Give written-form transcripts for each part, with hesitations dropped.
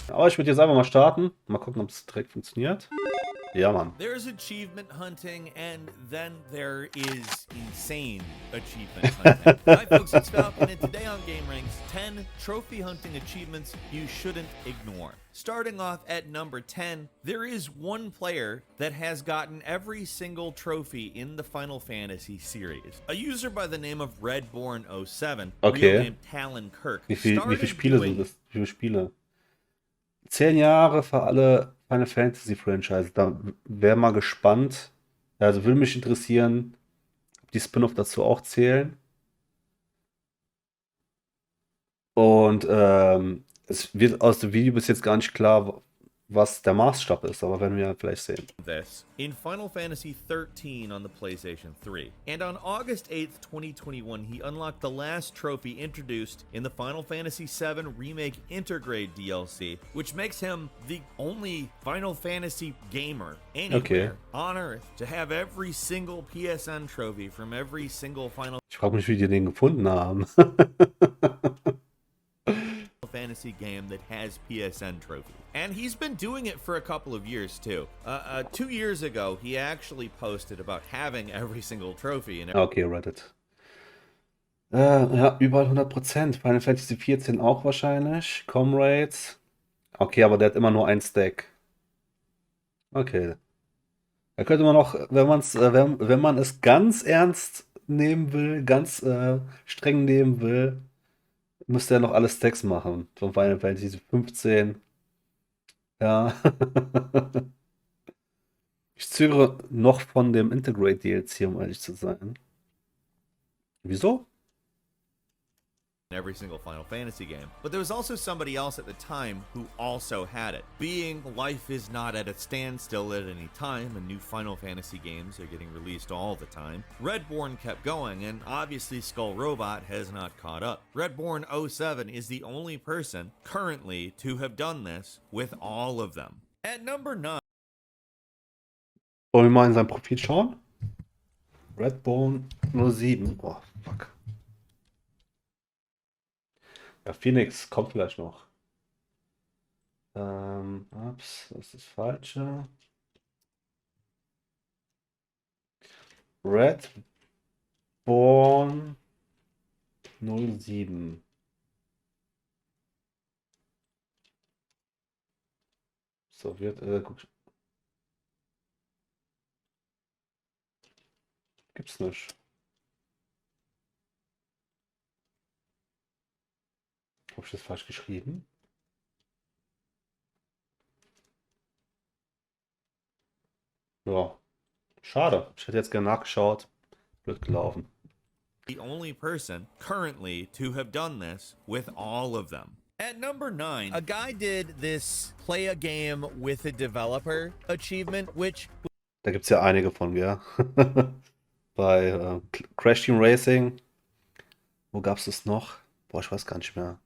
Aber ich würde jetzt einfach mal starten. Mal gucken, ob es direkt funktioniert. Ja, Mann. There's achievement hunting, and then there is insane achievement hunting. Hi, folks, it's Falcon, and today on Game Rings, 10 trophy hunting achievements you shouldn't ignore. Starting off at number 10, there is one player that has gotten every single trophy in the Final Fantasy series. A user by the name of Redborn07, real Okay. name Talon Kirk, Wie viele started Spiele sind doing das? Wie viele Spiele? 10 Jahre für alle Final Fantasy Franchise. Da wäre mal gespannt. Also würde mich interessieren, ob die Spin-off dazu auch zählen. Und es wird aus dem Video bis jetzt gar nicht klar, was der Maßstab ist, aber werden wir vielleicht sehen. this in Final Fantasy XIII on the PlayStation 3. And on August 8th, 2021, he unlocked the last trophy introduced in the Final Fantasy VII Remake Intergrade DLC, which makes him the only Final Fantasy gamer anywhere on Earth to have every single PSN trophy from every single Final Ich frage mich, wie die den gefunden haben. Fantasy game that has PSN trophies. And he's been doing it for a couple of years too. 2 years ago, he actually posted about having every single trophy in Okay, Reddit. Ja, überall 100%. Final Fantasy 14 auch wahrscheinlich. Comrades. Okay, aber der hat immer nur ein Stack. Okay. Da könnte man auch, wenn man es ganz ernst nehmen will, ganz streng nehmen will, müsste er noch alle Stacks machen. Von Final Fantasy 15. Ja. Ich zögere noch von dem Integrate DLC, um ehrlich zu sein. Wieso? every single Final Fantasy game. But there was also somebody else at the time who also had it. Being life is not at a standstill at any time, and new Final Fantasy games are getting released all the time, Redborn kept going, and obviously Skull Robot has not caught up. Redborn07 is the only person currently to have done this with all of them. At number 9. Wollen wir mal in sein Profil schauen? Redbone 07. Boah, fuck. Ja, Phoenix kommt vielleicht noch. Ups, das ist das Falsche. Redborn 07. So wird, guck. Gibt's nicht. Habe ich das falsch geschrieben? Ja, schade. Ich hätte jetzt gerne nachgeschaut. Blöd gelaufen. The only person currently to have done this with all of them. At number 9, a guy did this play a game with a developer achievement, which... Da gibt es ja einige von, ja. Bei Crash Team Racing. Wo gab es das noch? Boah, ich weiß gar nicht mehr.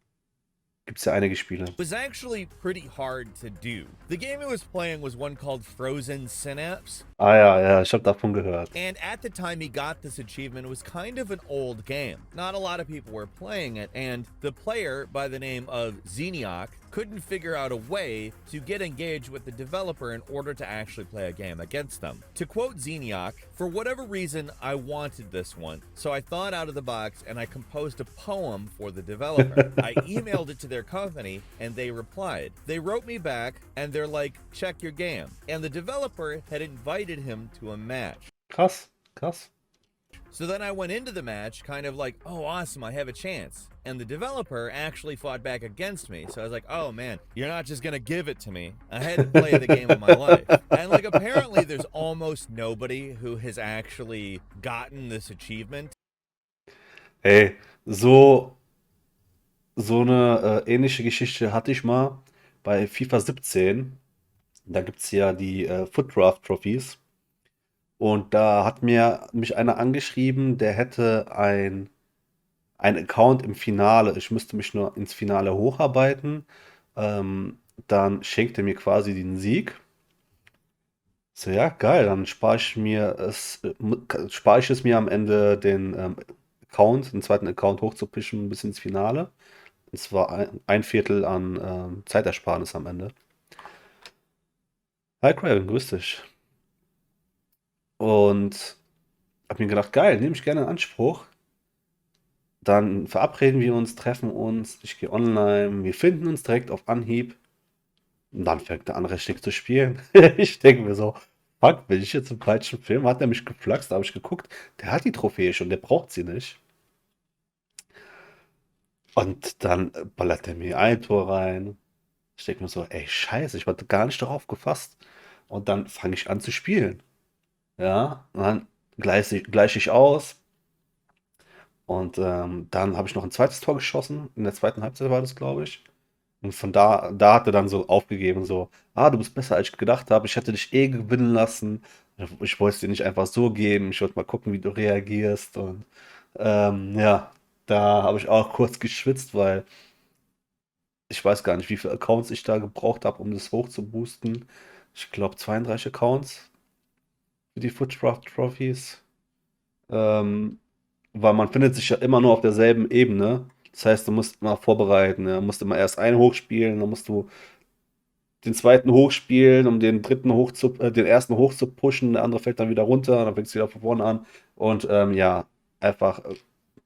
Gibt es ja einige Spiele. Was actually pretty hard to do. The game he was playing was one called Frozen Synapse. Ah ja, ich habe davon gehört. And at the time he got this achievement, it was kind of an old game. Not a lot of people were playing it, and the player by the name of Xeniac couldn't figure out a way to get engaged with the developer in order to actually play a game against them. To quote Xeniac, for whatever reason, I wanted this one, so I thought out of the box and I composed a poem for the developer. I emailed it to their company and they replied. They wrote me back and they're like, check your game. And the developer had invited him to a match. Krass. So then I went into the match kind of like, oh, awesome, I have a chance. And the developer actually fought back against me. So I was like, oh man, you're not just gonna give it to me. I had to play the game of my life. And like apparently there's almost nobody who has actually gotten this achievement. Ey, so eine ähnliche Geschichte hatte ich mal bei FIFA 17. Da gibt es ja die Foot Draft Trophies. Und da hat mich einer angeschrieben, der hätte ein Account im Finale. Ich müsste mich nur ins Finale hocharbeiten. Dann schenkt er mir quasi den Sieg. So, ja, geil, dann spare ich es mir am Ende den Account, den zweiten Account hochzupischen bis ins Finale. Und zwar ein Viertel an Zeitersparnis am Ende. Hi Craven, grüß dich. Und hab mir gedacht, geil, nehme ich gerne in Anspruch. Dann verabreden wir uns, treffen uns, ich gehe online, wir finden uns direkt auf Anhieb. Und dann fängt der andere schick zu spielen. Ich denke mir so, fuck, bin ich jetzt im falschen Film? Hat er mich geflaxt? Da habe ich geguckt, der hat die Trophäe schon, der braucht sie nicht. Und dann ballert er mir ein Tor rein. Ich denke mir so, ey, scheiße, ich war gar nicht darauf gefasst. Und dann fange ich an zu spielen. Ja, und dann gleiche ich aus. Und dann habe ich noch ein zweites Tor geschossen. In der zweiten Halbzeit war das, glaube ich. Und von da hat er dann so aufgegeben, so, du bist besser, als ich gedacht habe. Ich hätte dich eh gewinnen lassen. Ich wollte es dir nicht einfach so geben. Ich wollte mal gucken, wie du reagierst. Und ja, da habe ich auch kurz geschwitzt, weil ich weiß gar nicht, wie viele Accounts ich da gebraucht habe, um das hoch zu boosten. Ich glaube 32 Accounts für die Footcraft Trophies. Ähm, Weil man findet sich ja immer nur auf derselben Ebene. Das heißt, du musst immer vorbereiten. Ja. Du musst immer erst einen hochspielen, dann musst du den zweiten hochspielen, um den ersten hoch zu pushen. Der andere fällt dann wieder runter, dann fängst du wieder von vorne an. Und ja, einfach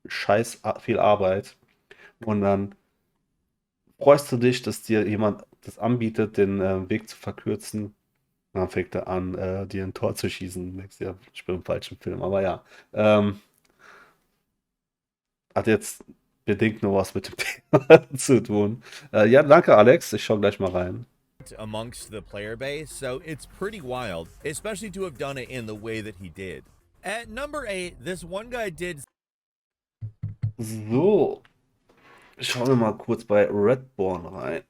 scheiß viel Arbeit. Und dann freust du dich, dass dir jemand das anbietet, den Weg zu verkürzen. Und dann fängt er an, dir ein Tor zu schießen. Du denkst, ja, ich bin im falschen Film. Aber ja, ähm, hat jetzt bedingt nur was mit dem Thema zu tun. Ja, danke, Alex. Ich schau gleich mal rein. amongst the player base, so it's pretty wild, especially to have done it in the way that he did. At number 8, this one guy did. So, schauen wir mal kurz bei Redborn rein.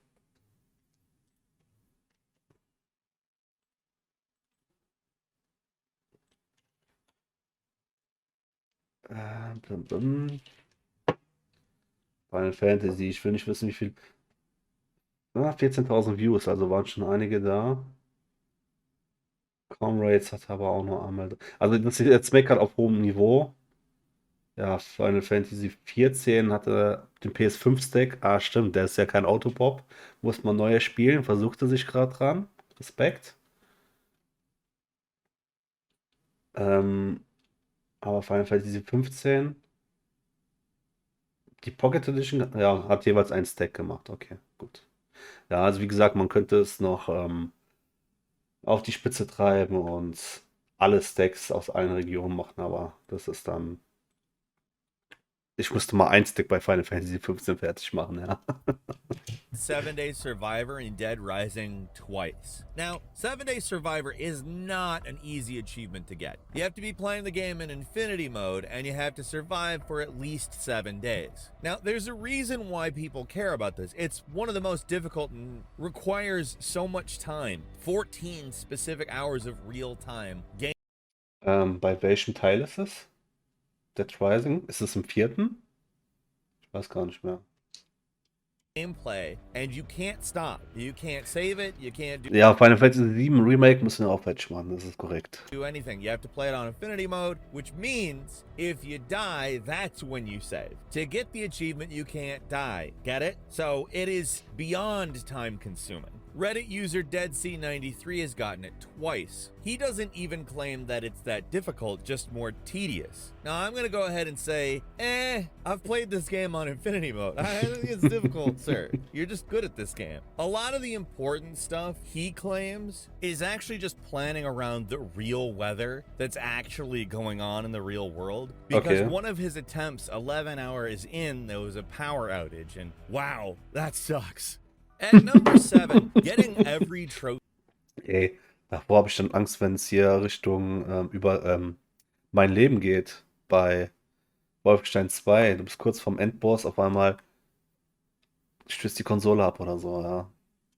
Bum, bum. Final Fantasy, ich will nicht wissen, wie viel. 14.000 Views, also waren schon einige da. Comrades hat aber auch noch einmal. Also, das ist jetzt meckert auf hohem Niveau. Ja, Final Fantasy 14 hatte den PS5-Stack. Stimmt, der ist ja kein Autopop. Muss man neuer spielen, versuchte sich gerade dran. Respekt. Ähm, aber Final Fantasy 15, die Pocket Edition, ja, hat jeweils einen Stack gemacht. Okay, gut. Ja, also wie gesagt, man könnte es noch auf die Spitze treiben und alle Stacks aus allen Regionen machen, aber das ist dann. Ich musste mal ein Stack bei Final Fantasy 15 fertig machen, ja. 7 Days Survivor in Dead Rising twice. Now, 7 Days Survivor is not an easy achievement to get. You have to be playing the game in infinity mode, and you have to survive for at least 7 days. Now, there's a reason why people care about this. It's one of the most difficult and requires so much time. 14 specific hours of real time game. Bei welchem Teil ist es? Dead Rising? Ist es im vierten? Ich weiß gar nicht mehr. Gameplay, and you can't stop. You can't save it, you can't Ja, Final Fantasy 7 Remake müssen wir auch fertig machen, das ist korrekt. do anything. You have to play it on infinity mode, which means if you die, that's when you save. To get the achievement, you can't die. Get it? So it is beyond time consuming. Reddit user DeadC93 has gotten it twice. He doesn't even claim that it's that difficult, just more tedious. Now, I'm gonna go ahead and say, I've played this game on infinity mode. I think it's difficult, sir. You're just good at this game. A lot of the important stuff he claims is actually just planning around the real weather that's actually going on in the real world. Because Okay. one of his attempts, 11 hours in, there was a power outage, and wow, that sucks. At number 7, getting every trophy. Ey, davor habe ich dann Angst, wenn es hier Richtung mein Leben geht. Bei Wolfenstein 2. Du bist kurz vorm Endboss, auf einmal stößt die Konsole ab oder so, ja.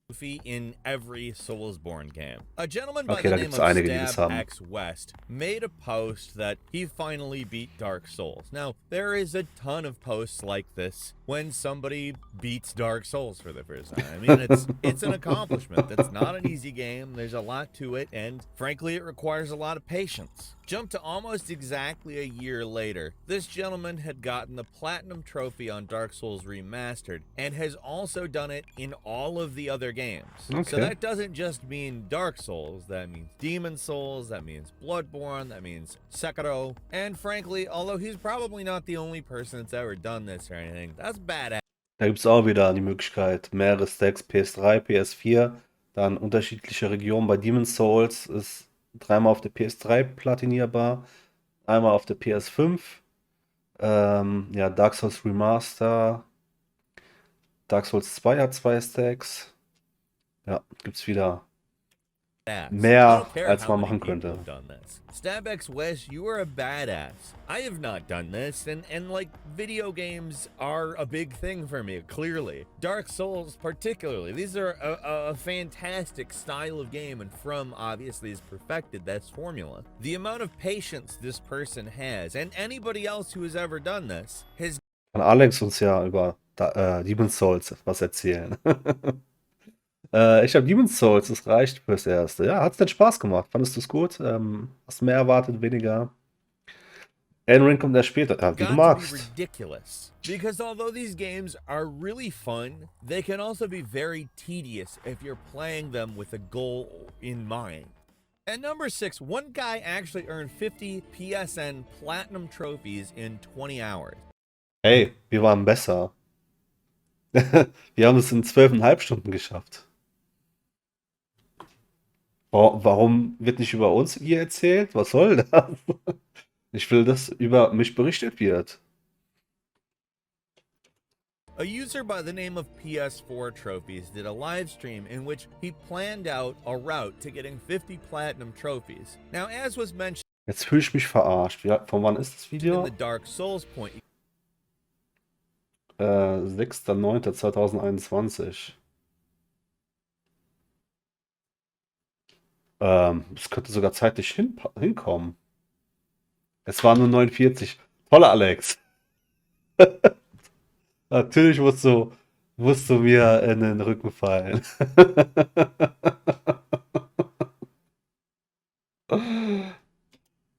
trophy in every Soulsborne game. A gentleman by Okay, the da name gibt's of einige, die das Stab haben. X West made a post that he finally beat Dark Souls. Now, there is a ton of posts like this when somebody beats Dark Souls for the first time. I mean, it's an accomplishment. That's not an easy game. There's a lot to it, and frankly, it requires a lot of patience. Jump to almost exactly a year later. This gentleman had gotten the Platinum Trophy on Dark Souls Remastered and has also done it in all of the other games. So Okay. that doesn't just mean Dark Souls, that means Demon Souls, that means Bloodborne, that means Sekiro, and frankly, although he's probably not the only person that's ever done this or anything, that's badass. Da gibt's auch wieder die Möglichkeit, mehrere Stacks, PS3, PS4, dann unterschiedliche Regionen. Bei Demon's Souls ist dreimal auf der PS3 platinierbar, einmal auf der PS5. Ja, Dark Souls Remaster, Dark Souls 2 hat 2 Stacks. Ja, gibt's wieder I mehr, don't care als how man many machen people könnte. have done this. StabX West, you are a badass. I have not done this, and like video games are a big thing for me, clearly. Dark Souls particularly. These are a fantastic style of game, and From obviously has perfected this formula. The amount of patience this person has, and anybody else who has ever done this, has Kann Alex uns ja über Demon's Souls was erzählen. Ich habe Demon's Souls, das reicht fürs Erste. Ja, hat's denn Spaß gemacht? Fandest du es gut? Hast du mehr erwartet, weniger? Elden Ring kommt erst später. Ja, wie du got to be magst. ridiculous. Because although these games are really fun, they can also be very tedious if you're playing them with a goal in mind. At number 6, one guy actually earned 50 PSN Platinum Trophies in 20 hours. Hey, wir waren besser. Wir haben es in 12,5 Stunden geschafft. Warum wird nicht über uns hier erzählt? Was soll das? Ich will, dass über mich berichtet wird. A user by the name of PS4 Trophies did a live stream in which he planned out a route to getting 50 Platinum Trophies. Now, as was mentioned Jetzt fühle ich mich verarscht. Von wann ist das in Video? the Dark Souls point, 6.9.2021. Es könnte sogar zeitlich hinkommen. Es waren nur 49. Toller Alex. Natürlich musst du mir in den Rücken fallen.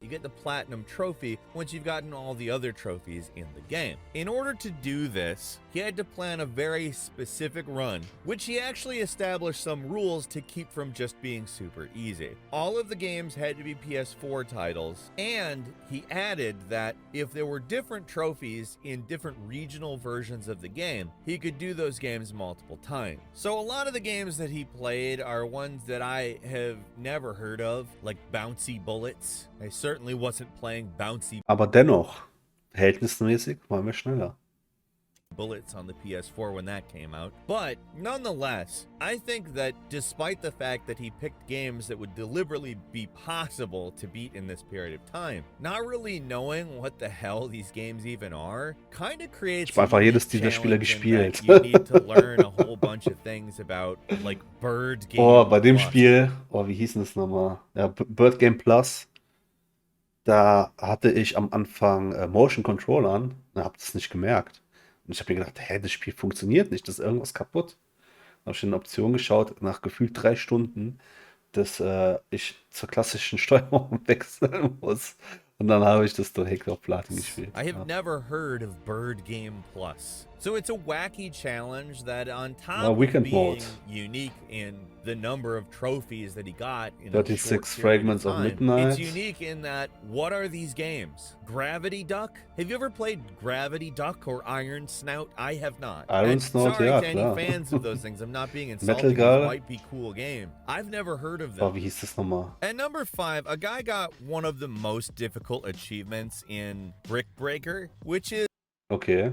you get the Platinum Trophy once you've gotten all the other trophies in the game. In order to do this, he had to plan a very specific run, which he actually established some rules to keep from just being super easy. All of the games had to be PS4 titles, and he added that if there were different trophies in different regional versions of the game, he could do those games multiple times. So a lot of the games that he played are ones that I have never heard of, like Bouncy Bullets. I certainly wasn't playing Bouncy Aber dennoch, verhältnismäßig waren wir schneller. Bullets on the PS4 when that came out. But nonetheless, I think that despite the fact that he picked games that would deliberately be possible to beat in this period of time, not really knowing what the hell these games even are, kind of creates Ich habe einfach a jedes unique dieser Spiele challenge in gespielt. that you need to learn a whole bunch of things about like Bird Game. Oh, bei dem Plus. Spiel, wie hieß denn das nochmal? Ja, Bird Game Plus. Da hatte ich am Anfang Motion Controllern und habe das nicht gemerkt. Und ich habe mir gedacht, hä, das Spiel funktioniert nicht, das ist irgendwas kaputt. Dann habe ich in eine Option geschaut, nach gefühlt 3 Stunden, dass ich zur klassischen Steuerung wechseln muss. Und dann habe ich das direkt auf Platin gespielt. I have Ja. never heard of Bird Game Plus. So it's a wacky challenge that on top of Weekend being mode. unique in the number of trophies that he got in a 36 short period Fragments of time, Midnight. it's unique in that, what are these games? Gravity Duck? Have you ever played Gravity Duck or Iron Snout? I have not. Iron And Snout, sorry ja, to klar. any fans of those things. I'm not being Metal insulting. These Gull. might be cool game. I've never heard of them. Wie hieß das nochmal? At number 5, a guy got one of the most difficult achievements in Brick Breaker, which Okay.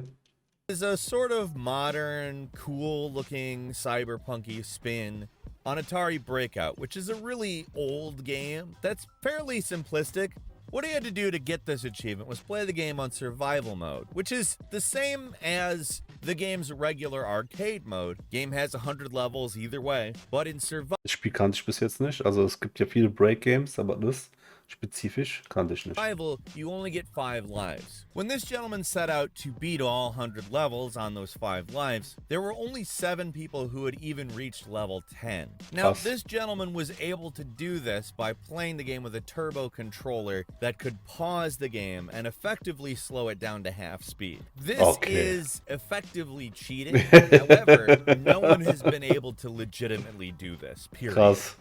is a sort of modern, cool-looking, cyberpunky spin on Atari Breakout, which is a really old game that's fairly simplistic, What he had to do to get this achievement was play the game on survival mode, which is the same as the game's regular arcade mode. Game has 100 levels either way, but in Das Spiel kannte ich bis jetzt nicht. Also es gibt ja viele Break-Games, aber das spezifisch kannte ich nicht. survival, you only get 5 lives. When this gentleman set out to beat all 100 levels on those 5 lives, there were only 7 people who had even reached level 10. Now, Krass. this gentleman was able to do this by playing the game with a turbo controller that could pause the game and effectively slow it down to half speed. This is effectively cheating. However, no one has been able to legitimately do this, period. Krass.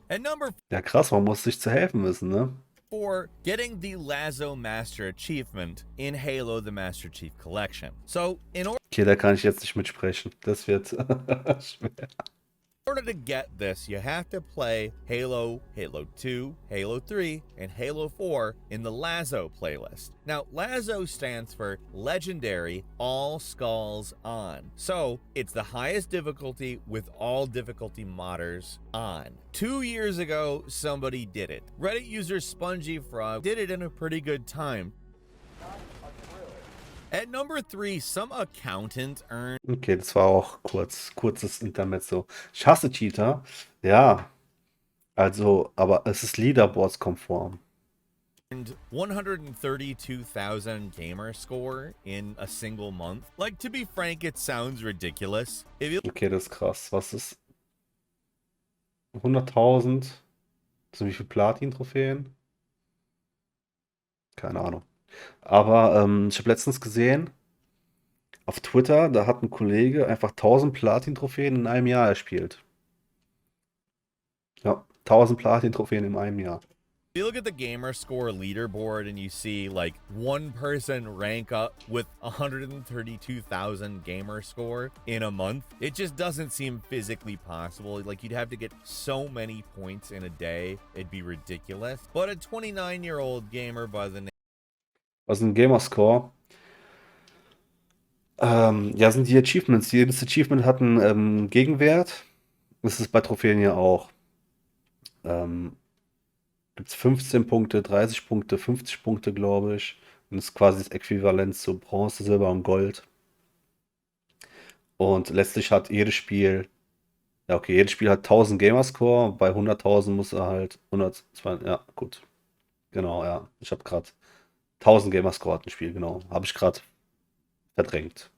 At number Ja, krass, man muss sich zu helfen wissen, ne? 4, getting the Lazo Master Achievement in Halo the Master Chief Collection. So, in Okay, da kann ich jetzt nicht mitsprechen. Das wird schwer. order to get this, you have to play Halo, Halo 2, Halo 3, and Halo 4 in the Lazo playlist. Now, Lazo stands for Legendary All Skulls On. So, it's the highest difficulty with all difficulty modders on. 2 years ago, somebody did it. Reddit user Spongy Frog did it in a pretty good time. At number 3, some accountant earned Okay, das war auch kurzes Intermezzo. Ich hasse Cheater. Ja, also, aber es ist Leaderboards-konform. 132,000 gamer score in a single month. Like, to be frank, it sounds ridiculous. If you Okay, das ist krass. Was ist 100.000? So wie viel Platin-Trophäen? Keine Ahnung. Aber ich habe letztens gesehen, auf Twitter, da hat ein Kollege einfach 1000 Platin-Trophäen in einem Jahr erspielt. Ja, 1000 Platin-Trophäen in einem Jahr. look at the gamer score leaderboard and you see like one person rank up with 132,000 gamer score in a month, it just doesn't seem physically possible. Like, you'd have to get so many points in a day, it'd be ridiculous. But a 29-year-old gamer by the name Also ein Gamerscore. Ja, sind die Achievements. Jedes Achievement hat einen Gegenwert. Das ist bei Trophäen ja auch. Gibt es 15 Punkte, 30 Punkte, 50 Punkte, glaube ich. Und das ist quasi das Äquivalent zu Bronze, Silber und Gold. Und letztlich hat jedes Spiel, ja okay, jedes Spiel hat 1000 Gamerscore. Bei 100.000 muss er halt 102, ja gut. Genau, ja. Ich habe gerade 1000 Gamerscore hat ein Spiel, genau. Habe ich gerade verdrängt.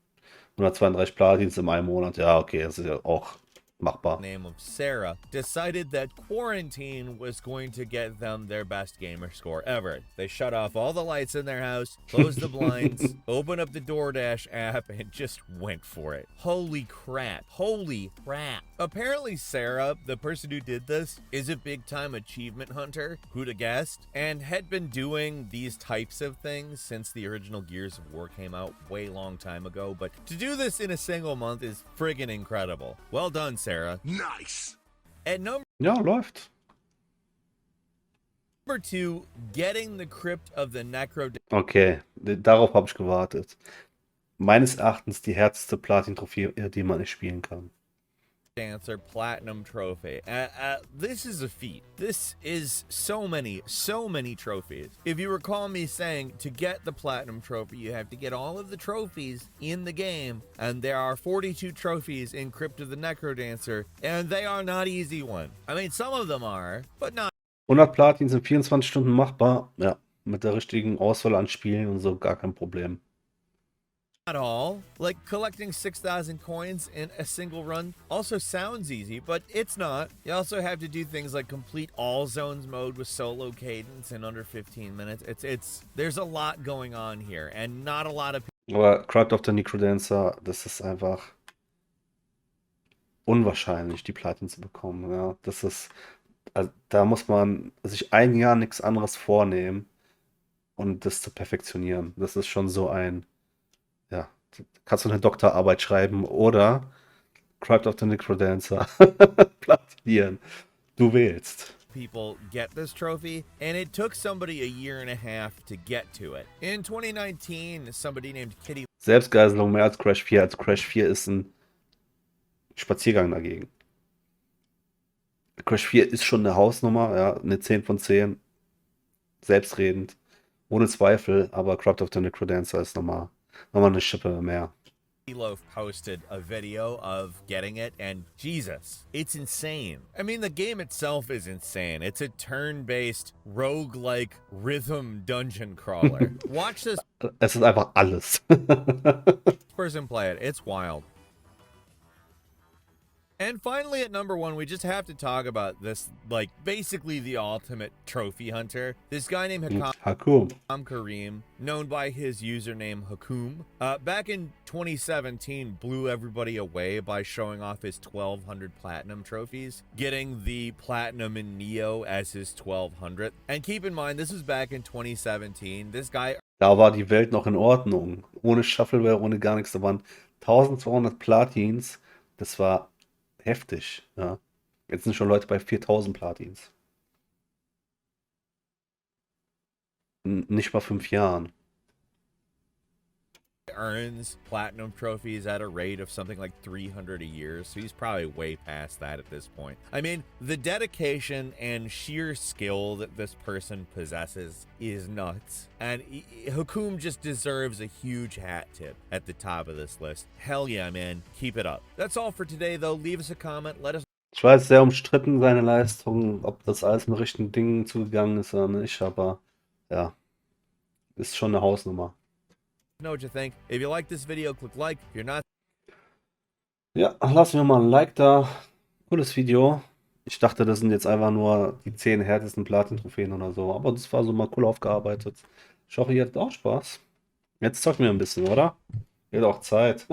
132 Platins in einem Monat, ja okay, das ist ja auch machbar. name of Sarah decided that quarantine was going to get them their best gamer score ever. They shut off all the lights in their house, closed the blinds, opened up the DoorDash app, and just went for it. Holy crap. Holy crap. Apparently Sarah, the person who did this, is a big-time achievement hunter, who'd have guessed, and had been doing these types of things since the original Gears of War came out way long time ago, but to do this in a single month is friggin' incredible. Well done, Sarah. Nice. At number Ja, läuft. 2, getting the Crypt of the Necro Okay, darauf habe ich gewartet. Meines Erachtens die härteste Platin-Trophäe, die man nicht spielen kann. Dancer Platinum Trophy. This is a feat. This is so many trophies. If you recall me saying to get the Platinum Trophy, you have to get all of the trophies in the game, and there are 42 trophies in Crypt of the Necrodancer, and they are not easy ones. I mean, some of them are, but not 100 Platin sind 24 Stunden machbar. Ja, mit der richtigen Auswahl an Spielen und so gar kein Problem. all. Like, collecting 6,000 coins in a single run also sounds easy, but it's not. You also have to do things like complete all zones mode with solo cadence in under 15 minutes. There's a lot going on here, and not a lot of Aber Crypt of the Necrodancer, das ist einfach unwahrscheinlich, die Platin zu bekommen. Ja, das ist, also, da muss man sich ein Jahr nichts anderes vornehmen und das zu perfektionieren. Das ist schon so ein, ja, kannst du eine Doktorarbeit schreiben oder Crypt of the Necrodancer platinieren. Du wählst. people get this trophy, and it took somebody a year and a half to get to it. In 2019, somebody named Kitty Selbstgeiselung mehr als Crash 4. Also Crash 4 ist ein Spaziergang dagegen. Crash 4 ist schon eine Hausnummer, ja, eine 10 von 10. selbstredend, ohne Zweifel, aber Corrupt of the Necrodancer ist nochmal eine Schippe mehr. Loaf posted a video of getting it, and Jesus, it's insane. I mean, the game itself is insane. It's a turn-based, roguelike rhythm dungeon crawler. Watch this Es ist einfach alles. person play it. It's wild. And finally, at number one, we just have to talk about this, like, basically the ultimate trophy hunter. This guy named Hakum. Kareem, known by his username Hakum, back in 2017 blew everybody away by showing off his 1200 platinum trophies, getting the platinum in Neo as his 1200th. And keep in mind, this was back in 2017. This guy... Da war die Welt noch in Ordnung. Ohne Shuffleware, ohne gar nichts. Da waren 1200 Platins. Das war heftig. Ja. Jetzt sind schon Leute bei 4000 Platins. Nicht mal 5 Jahren. earns platinum trophies at a rate of something like 300 a year, so he's probably way past that at this point. I mean, the dedication and sheer skill that this person possesses is nuts, and Hakum just deserves a huge hat tip at the top of this list. Hell yeah, man, keep it up. That's all for today, though. Leave us a comment, let us... Ich weiß, sehr umstritten seine Leistung, ob das alles mit richtigen Dingen zugegangen ist oder nicht, aber ja, ist schon eine Hausnummer. know what you think. If you like this video, click like. If you're not... Ja, lassen wir mal ein Like da. Cooles Video. Ich dachte, das sind jetzt einfach nur die 10 härtesten Platin-Trophäen oder so, aber das war so mal cool aufgearbeitet. Ich hoffe, ihr hattet auch Spaß. Jetzt zocken wir ein bisschen, oder? Ihr habt auch Zeit.